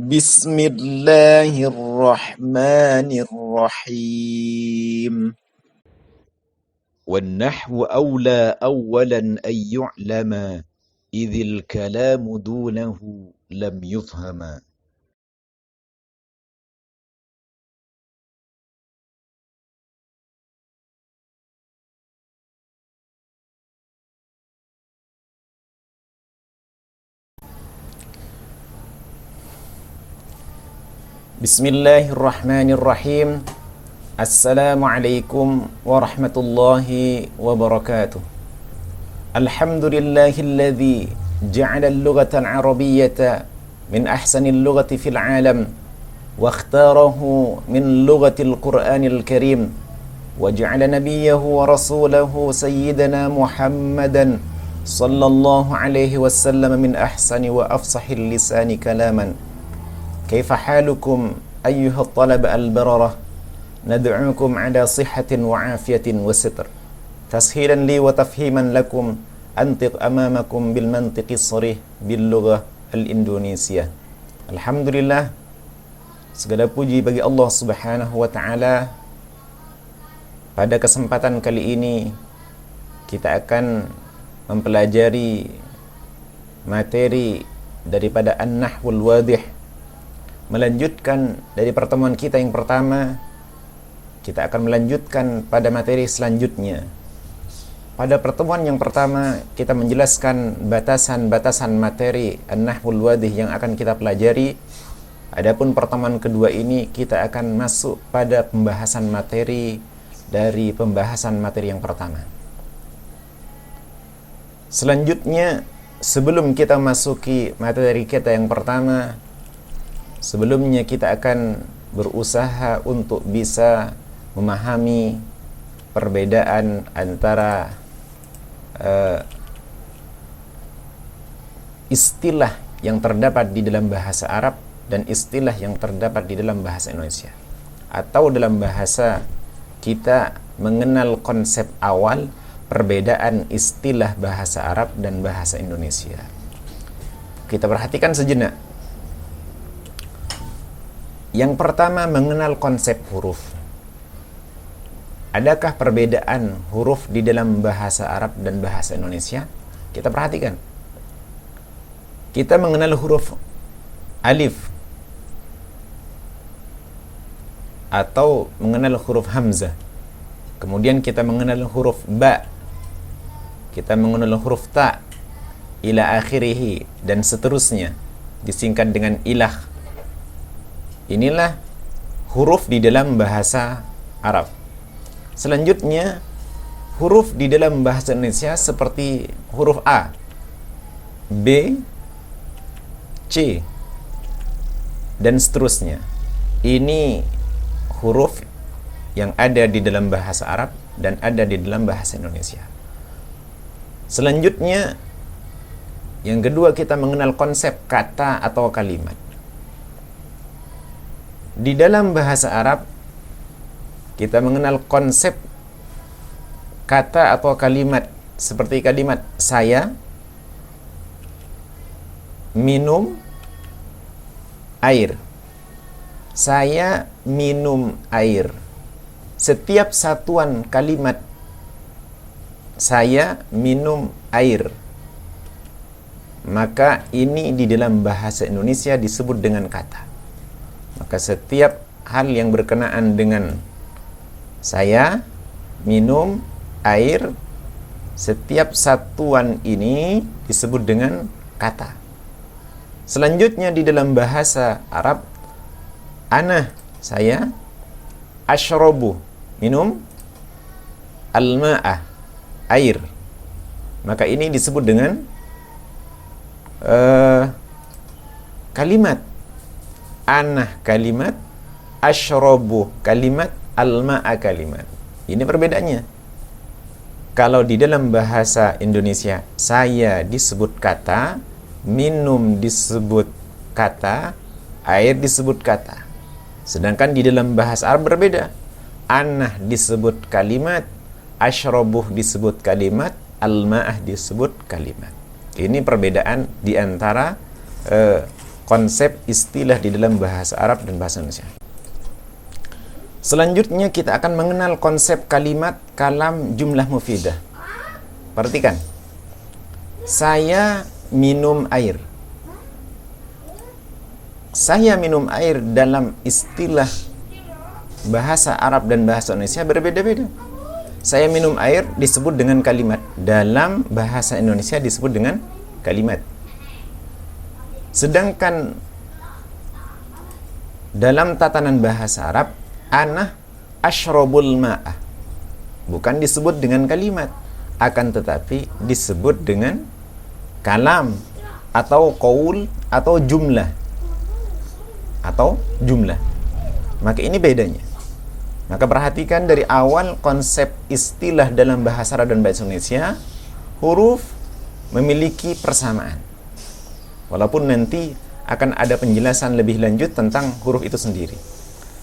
بسم الله الرحمن الرحيم. والنحو أولى أولا أن يعلم إذ الكلام دونه لم يفهم. Bismillahirrahmanirrahim. Assalamualaikum warahmatullahi wabarakatuh. Alhamdulillahilladzi ja'ala al-lughata al-arabiyyata min ahsanil lughati fil alam wa ikhtarahu min lughatil Qur'anil Karim wa ja'ala nabiyyahu wa rasulahu sayyidana Muhammadan sallallahu alaihi wasallam min ahsani wa afsahil lisani kalaman. Kaifa halukum ayyuha talaba al-bararah, nad'ukum ala sihhatin wa afiyatin wa sitr, tashilan li wa tafhiman lakum, antiq amamakum bil mantiqi sarih bil lughah al-Indonesia. Alhamdulillah, segala puji bagi Allah Subhanahu wa taala. Pada kesempatan kali ini kita akan mempelajari materi daripada An-Nahwul Wadih. Melanjutkan dari pertemuan kita yang pertama, kita akan melanjutkan pada materi selanjutnya. Pada pertemuan yang pertama, kita menjelaskan batasan-batasan materi An-Nahwul Wadih yang akan kita pelajari. Adapun pertemuan kedua ini, kita akan masuk pada pembahasan materi dari pembahasan materi yang pertama. Selanjutnya, sebelum kita masuki materi kita yang pertama, sebelumnya kita akan berusaha untuk bisa memahami perbedaan antara istilah yang terdapat di dalam bahasa Arab dan istilah yang terdapat di dalam bahasa Indonesia. Atau dalam bahasa kita mengenal konsep awal perbedaan istilah bahasa Arab dan bahasa Indonesia. Kita perhatikan sejenak. Yang pertama, mengenal konsep huruf. Adakah perbedaan huruf di dalam bahasa Arab dan bahasa Indonesia? Kita perhatikan. Kita mengenal huruf alif atau mengenal huruf hamzah. Kemudian kita mengenal huruf ba. Kita mengenal huruf ta ila akhirih dan seterusnya, disingkat dengan ilah. Inilah huruf di dalam bahasa Arab. Selanjutnya, huruf di dalam bahasa Indonesia seperti huruf A, B, C, dan seterusnya. Ini huruf yang ada di dalam bahasa Arab dan ada di dalam bahasa Indonesia. Selanjutnya, yang kedua, kita mengenal konsep kata atau kalimat. Di dalam bahasa Arab, kita mengenal konsep kata atau kalimat seperti kalimat saya minum air. Saya minum air. Setiap satuan kalimat saya minum air, maka ini di dalam bahasa Indonesia disebut dengan kata. Maka setiap hal yang berkenaan dengan saya minum air, setiap satuan ini disebut dengan kata. Selanjutnya di dalam bahasa Arab, ana, saya, ashrobu, minum, al-ma'ah, air. Maka ini disebut dengan kalimat. Ana kalimat, ashrobu kalimat, al-ma'a kalimat. Ini perbedaannya. Kalau di dalam bahasa Indonesia, saya disebut kata, minum disebut kata, air disebut kata. Sedangkan di dalam bahasa Arab berbeda. Ana disebut kalimat, ashrobu disebut kalimat, al-ma'ah disebut kalimat. Ini perbedaan di antara konsep istilah di dalam bahasa Arab dan bahasa Indonesia. Selanjutnya kita akan mengenal konsep kalimat kalam jumlah mufidah. Perhatikan. Saya minum air. Saya minum air dalam istilah bahasa Arab dan bahasa Indonesia berbeda-beda. Saya minum air disebut dengan kalimat. Dalam bahasa Indonesia disebut dengan kalimat. Sedangkan dalam tatanan bahasa Arab, ana ashrabul ma'ah, bukan disebut dengan kalimat, akan tetapi disebut dengan kalam atau qaul atau jumlah. Maka ini bedanya. Maka perhatikan dari awal konsep istilah dalam bahasa Arab dan bahasa Indonesia, huruf memiliki persamaan. Walaupun nanti akan ada penjelasan lebih lanjut tentang huruf itu sendiri.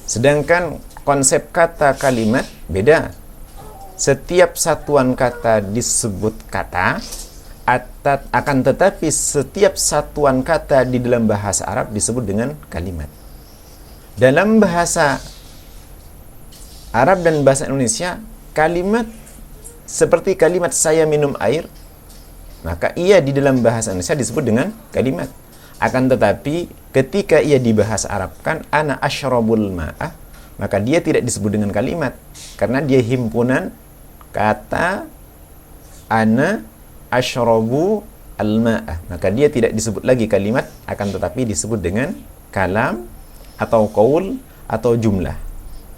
Sedangkan konsep kata kalimat beda. Setiap satuan kata disebut kata, akan tetapi setiap satuan kata di dalam bahasa Arab disebut dengan kalimat. Dalam bahasa Arab dan bahasa Indonesia, kalimat seperti kalimat saya minum air, maka ia di dalam bahasa Indonesia disebut dengan kalimat. Akan tetapi ketika ia dibahasa Arabkan ana asyrabul ma'ah, maka dia tidak disebut dengan kalimat karena dia himpunan kata ana asyrabu al-ma'ah. Maka dia tidak disebut lagi kalimat, akan tetapi disebut dengan kalam atau qaul atau jumlah,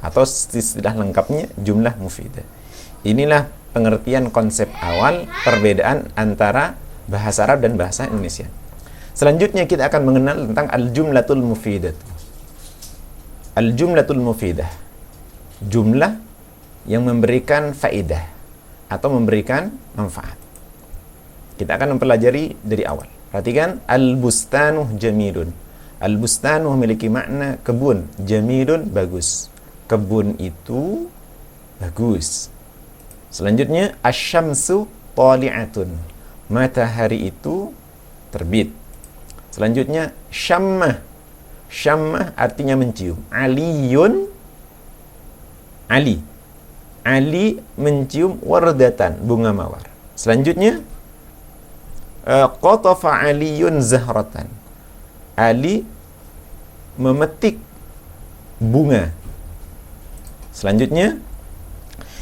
atau istilah lengkapnya jumlah mufidah. Inilah pengertian konsep awal perbedaan antara bahasa Arab dan bahasa Indonesia. Selanjutnya kita akan mengenal tentang al-jumlatul mufidah. Al-jumlatul mufidah, jumlah yang memberikan faedah atau memberikan manfaat. Kita akan mempelajari dari awal. Perhatikan, al-bustanu jamilun. Al-bustanu memiliki makna kebun, jamilun bagus. Kebun itu bagus. Selanjutnya, asyamsu tali'atun. Matahari itu terbit. Selanjutnya, syammah. Syammah artinya mencium. Aliyun, Ali. Ali mencium wardatan, bunga mawar. Selanjutnya, qatafa aliyun zahratan. Ali memetik bunga. Selanjutnya,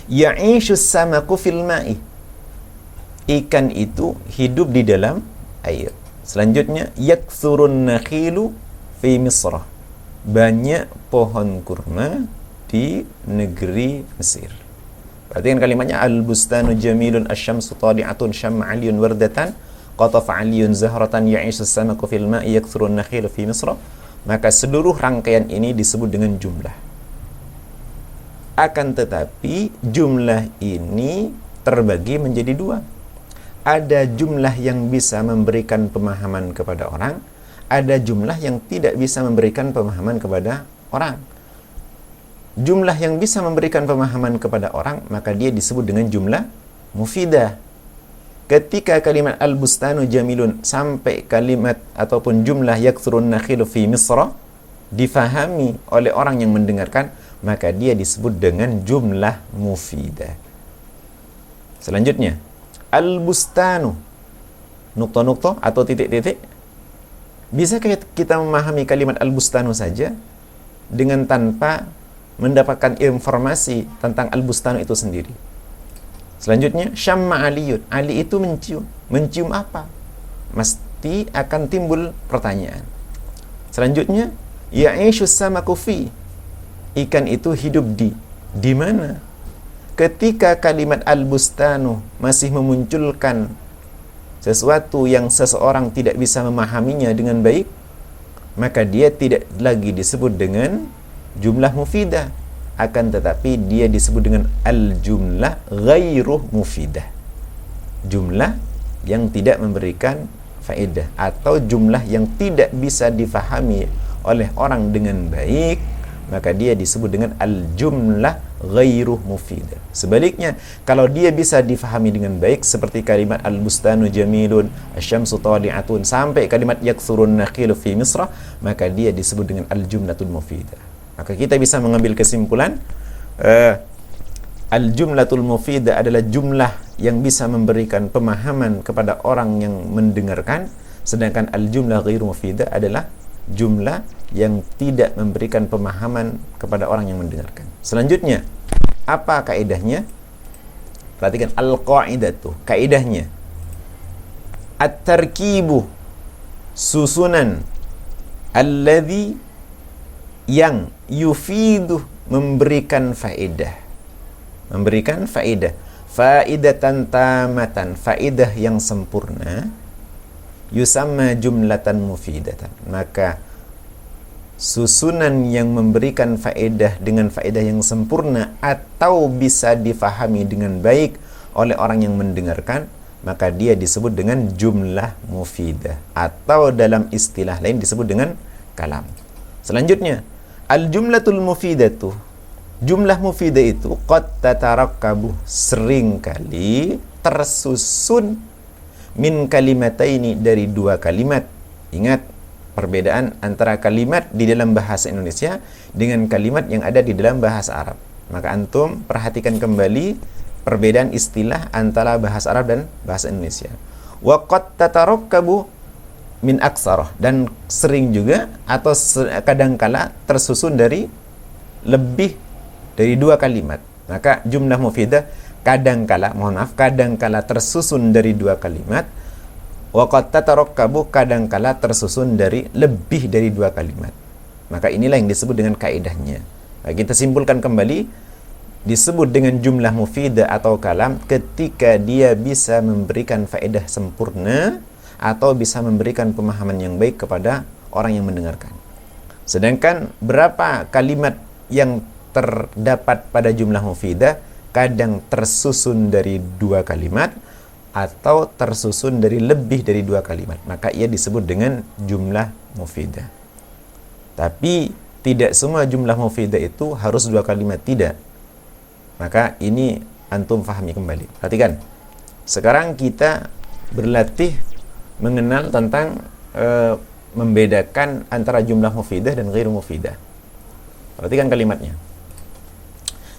ya'ishu samaku fil ma'i. Ikan itu hidup di dalam air. Selanjutnya, yakthurun nakhilu fi Misrah. Banyak pohon kurma di negeri Mesir. Perhatikan kalimatnya, al-bustanu jamilun asyamsu tali'atun syamma aliyun wardatan qatafa aliyun zahratan ya'ishu samaku fil ma'i yakthurun nakhilu fi Misrah. Maka seluruh rangkaian ini disebut dengan jumlah. Akan tetapi jumlah ini terbagi menjadi dua. Ada jumlah yang bisa memberikan pemahaman kepada orang, ada jumlah yang tidak bisa memberikan pemahaman kepada orang. Jumlah yang bisa memberikan pemahaman kepada orang, maka dia disebut dengan jumlah mufidah. Ketika kalimat al-bustanu jamilun sampai kalimat ataupun jumlah yakthurun nakhilu fi Misra difahami oleh orang yang mendengarkan, maka dia disebut dengan jumlah mufidah. Selanjutnya, al-bustanu, nukta-nukta atau titik-titik. Bisa kita memahami kalimat al-bustanu saja dengan tanpa mendapatkan informasi tentang al-bustanu itu sendiri. Selanjutnya, syamma aliyun. Ali itu mencium. Mencium apa? Mesti akan timbul pertanyaan. Selanjutnya, ya'ishu samaku fi. Ikan itu hidup di mana? Ketika kalimat al-bustanu masih memunculkan sesuatu yang seseorang tidak bisa memahaminya dengan baik, maka dia tidak lagi disebut dengan jumlah mufidah, akan tetapi dia disebut dengan al-jumlah ghairu mufidah, jumlah yang tidak memberikan faedah atau jumlah yang tidak bisa difahami oleh orang dengan baik, maka dia disebut dengan al-jumlah ghairu mufidah. Sebaliknya, kalau dia bisa difahami dengan baik seperti kalimat al-bustanu jamilun, asyamsu tali'atun sampai kalimat yakthurun nakhilu fi misra, maka dia disebut dengan al-jumlatul mufidah. Maka kita bisa mengambil kesimpulan al-jumlatul mufidah adalah jumlah yang bisa memberikan pemahaman kepada orang yang mendengarkan, sedangkan al-jumlah ghairu mufidah adalah jumlah yang tidak memberikan pemahaman kepada orang yang mendengarkan. Selanjutnya, apa kaidahnya? Perhatikan al-qaidatu, kaidahnya. At-tarkibu, susunan alladhi yang yufidu, memberikan faedah. Memberikan faedah. Faidatan tamatan, faedah yang sempurna. Yusamma jumlatan mufidatan. Maka susunan yang memberikan faedah dengan faedah yang sempurna atau bisa difahami dengan baik oleh orang yang mendengarkan, maka dia disebut dengan jumlah mufidah, atau dalam istilah lain disebut dengan kalam. Selanjutnya, al-jumlatul mufidatu, jumlah mufidah itu qad tatarakkabu, seringkali tersusun min kalimataini, dari dua kalimat. Ingat perbedaan antara kalimat di dalam bahasa Indonesia dengan kalimat yang ada di dalam bahasa Arab. Maka antum perhatikan kembali perbedaan istilah antara bahasa Arab dan bahasa Indonesia. Wa qad tatarakkabu min aksarah, dan sering juga atau kadangkala tersusun dari lebih dari dua kalimat. Maka jumlah mufidah kadangkala tersusun dari dua kalimat. Wa qad tatarakkabu, kadangkala tersusun dari lebih dari dua kalimat. Maka inilah yang disebut dengan kaidahnya. Nah, kita simpulkan kembali, disebut dengan jumlah mufidah atau kalam ketika dia bisa memberikan faedah sempurna atau bisa memberikan pemahaman yang baik kepada orang yang mendengarkan. Sedangkan berapa kalimat yang terdapat pada jumlah mufidah kadang tersusun dari dua kalimat atau tersusun dari lebih dari dua kalimat, maka ia disebut dengan jumlah mufidah. Tapi tidak semua jumlah mufidah itu harus dua kalimat, tidak. Maka ini antum fahami kembali. Perhatikan, sekarang kita berlatih mengenal tentang membedakan antara jumlah mufidah dan ghairu mufidah. Perhatikan kalimatnya.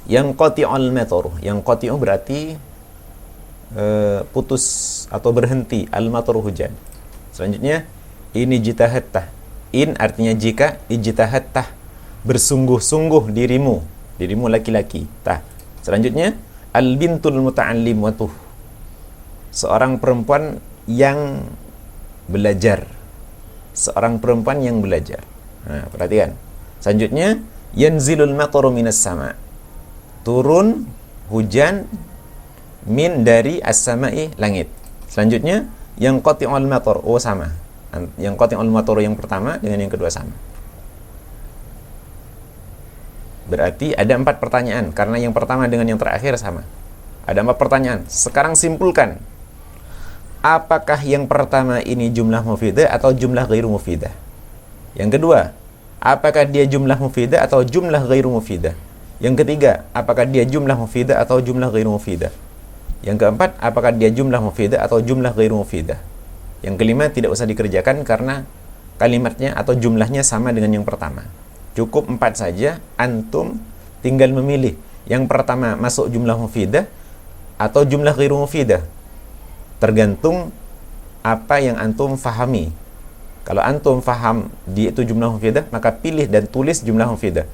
Yang qati'ul matar, yang qati'u berarti putus atau berhenti, al-matar hujan. Selanjutnya, ini jitahattah. In artinya jika, ijtahattah, bersungguh-sungguh dirimu laki-laki. Tah. Selanjutnya, al-bintul muta'allimatuh, seorang perempuan yang belajar. Seorang perempuan yang belajar. Nah, perhatikan. Selanjutnya, yanzilul mataru minas sama', turun hujan min dari as-sama'i, langit. Selanjutnya, yang qati'ul matar, sama. Yang qati'ul matar yang pertama dengan yang kedua sama. Berarti ada 4 pertanyaan, karena yang pertama dengan yang terakhir sama. Ada 4 pertanyaan. Sekarang simpulkan. Apakah yang pertama ini jumlah mufidah atau jumlah ghairu mufidah? Yang kedua, apakah dia jumlah mufidah atau jumlah ghairu mufidah? Yang ketiga, apakah dia jumlah mufidah atau jumlah ghairu mufidah? Yang keempat, apakah dia jumlah mufidah atau jumlah ghairu mufidah? Yang kelima, tidak usah dikerjakan karena kalimatnya atau jumlahnya sama dengan yang pertama. Cukup 4 saja, antum tinggal memilih. Yang pertama masuk jumlah mufidah atau jumlah ghairu mufidah. Tergantung apa yang antum fahami. Kalau antum faham dia itu jumlah mufidah, maka pilih dan tulis jumlah mufidah.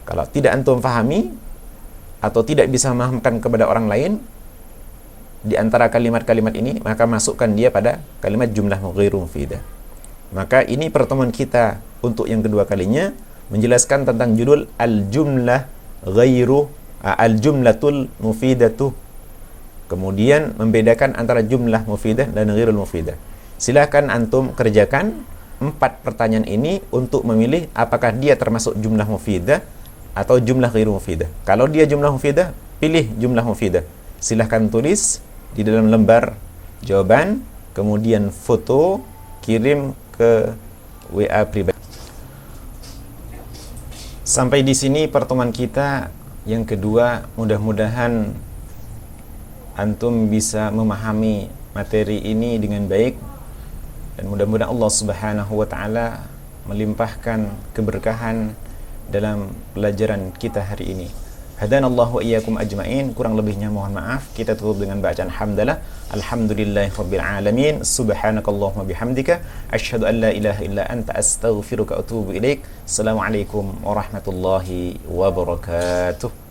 Kalau tidak antum fahami atau tidak bisa memahamkan kepada orang lain di antara kalimat-kalimat ini, maka masukkan dia pada kalimat jumlah ghairu mufidah. Maka ini pertemuan kita untuk yang kedua kalinya menjelaskan tentang judul al-jumlatul mufidatu. Kemudian membedakan antara jumlah mufidah dan ghairul mufidah. Silahkan antum kerjakan 4 pertanyaan ini untuk memilih apakah dia termasuk jumlah mufidah atau jumlah ghairu mufidah. Kalau dia jumlah mufidah, pilih jumlah mufidah. Silahkan tulis di dalam lembar jawaban, kemudian foto, kirim ke WA pribadi. Sampai di sini pertemuan kita yang kedua. Mudah-mudahan antum bisa memahami materi ini dengan baik, dan mudah-mudahan Allah Subhanahu wa taala melimpahkan keberkahan dalam pelajaran kita hari ini. Hadanallahu wa iyyakum ajmain. Kurang lebihnya mohon maaf. Kita tutup dengan bacaan hamdalah. Alhamdulillahirabbil alamin. Subhanakallahumma bihamdika asyhadu an la ilaha illa anta astaghfiruka wa atubu ilaik. Assalamualaikum warahmatullahi wabarakatuh.